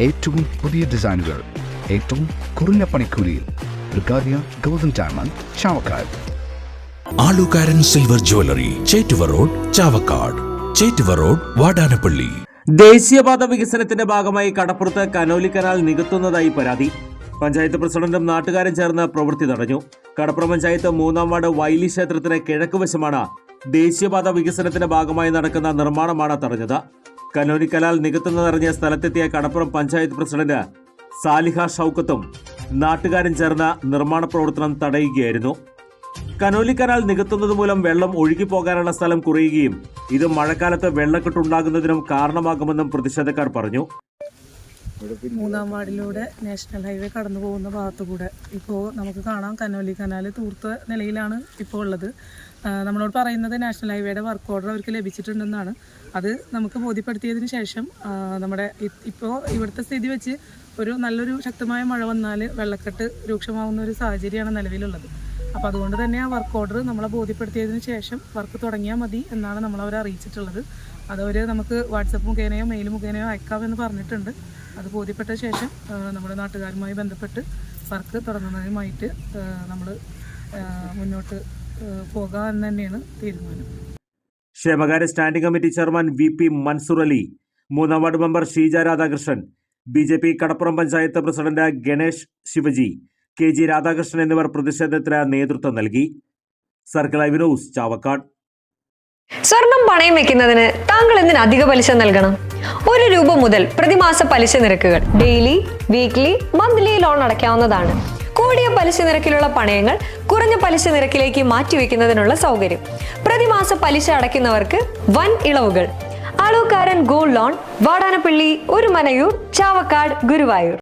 ഏറ്റവും പുതിയ ഡിസൈനുകൾ ഏറ്റവും കുറഞ്ഞ പണിക്കൂലിയിൽ ബ്രിഗാദിയ ഗോൾഡൻ ഡയമണ്ട് ചാവക്കാട്. ആലുകാരൻ silver jewellery, Chettuva road, Chavakkad. Chettuva road, Vadanappally. ദേശീയപാത വികസനത്തിന്റെ ഭാഗമായി കടപ്പുറത്ത് കനോലി കനാൽ നികത്തുന്നതായി പരാതി. പഞ്ചായത്ത് പ്രസിഡന്റും നാട്ടുകാരും ചേർന്ന് പ്രവൃത്തി തടഞ്ഞു. കടപ്പുറം പഞ്ചായത്ത് 3-ാം വാർഡ് വൈലി ക്ഷേത്രത്തിന് കിഴക്കുവശമാണ് ദേശീയപാത വികസനത്തിന്റെ ഭാഗമായി നടക്കുന്ന നിർമ്മാണമാണ് തടഞ്ഞത്. കനോലി കനാൽ നികത്തുന്നതറിഞ്ഞ സ്ഥലത്തെത്തിയ കടപ്പുറം പഞ്ചായത്ത് പ്രസിഡന്റ് സാലിഹ ഷൌക്കത്തും നാട്ടുകാരും ചേർന്ന് നിർമ്മാണ പ്രവർത്തനം തടയുകയായിരുന്നു. കനോലി കനാൽ നികത്തുന്നത് മൂലം വെള്ളം ഒഴുകിപ്പോകാനുള്ള സ്ഥലം കുറയുകയും ഇത് മഴക്കാലത്ത് വെള്ളക്കെട്ടുണ്ടാകുന്നതിനും കാരണമാകുമെന്നും പ്രതിഷേധക്കാർ പറഞ്ഞു. 3-ാം വാർഡിലൂടെ നാഷണൽ ഹൈവേ കടന്നു പോകുന്ന ഭാഗത്തുകൂടെ ഇപ്പോൾ നമുക്ക് കാണാം കനോലി കനാൽ തൂർത്ത നിലയിലാണ് ഇപ്പോൾ ഉള്ളത്. നമ്മളോട് പറയുന്നത് നാഷണൽ ഹൈവേയുടെ വർക്ക് ഓർഡർ അവർക്ക് ലഭിച്ചിട്ടുണ്ടെന്നാണ്. അത് നമുക്ക് ബോധ്യപ്പെടുത്തിയതിന് ശേഷം ഇപ്പോൾ ഇവിടുത്തെ സ്ഥിതി വെച്ച് നല്ലൊരു ശക്തമായ മഴ വന്നാൽ വെള്ളക്കെട്ട് രൂക്ഷമാവുന്ന ഒരു സാഹചര്യമാണ് നിലവിലുള്ളത്. അപ്പോൾ അതുകൊണ്ട് തന്നെ ആ വർക്ക് ഓർഡർ നമ്മളെ ബോധ്യപ്പെടുത്തിയതിന് ശേഷം വർക്ക് തുടങ്ങിയാൽ മതി എന്നാണ് നമ്മളവരെ അറിയിച്ചിട്ടുള്ളത്. അതവർ നമുക്ക് വാട്സപ്പ് മുഖേനയോ മെയിൽ മുഖേനയോ അയക്കാമെന്ന് പറഞ്ഞിട്ടുണ്ട്. അത് ബോധ്യപ്പെട്ട ശേഷം നമ്മുടെ നാട്ടുകാരുമായി ബന്ധപ്പെട്ട് വർക്ക് തുടങ്ങുന്നതുമായിട്ട് നമ്മൾ മുന്നോട്ട് പോകാൻ തന്നെയാണ് തീരുമാനം. ക്ഷേമകാര്യ standing committee chairman VP Mansoor Ali, 3-ാം ward member Sheeja Radhakrishnan, BJP Kadappuram panchayat president Ganesh Shivaji, KG Radhakrishnan എന്നിവർ പ്രതിഷേധത്തിന് നേതൃത്വം നൽകി. Circle live news, Chavakkad. സ്വർണം പണയം വെക്കുന്നതിന് താങ്കൾ എന്തിന് അധിക പലിശ നൽകണം? 1 രൂപ മുതൽ പ്രതിമാസ പലിശ നിരക്കുകൾ ഡെയിലി, വീക്ക്ലി, മന്ത്ലി ലോൺ അടയ്ക്കാവുന്നതാണ്. കൂടിയ പലിശ നിരക്കിലുള്ള പണയങ്ങൾ കുറഞ്ഞ പലിശ നിരക്കിലേക്ക് മാറ്റിവെക്കുന്നതിനുള്ള സൗകര്യം. പ്രതിമാസ പലിശ അടയ്ക്കുന്നവർക്ക് വൻ ഇളവുകൾ. ആലുകാരൻ ഗോൾഡ് ലോൺ, വാടാനപ്പള്ളി, ഒരുമനയൂർ, ചാവക്കാട്, ഗുരുവായൂർ.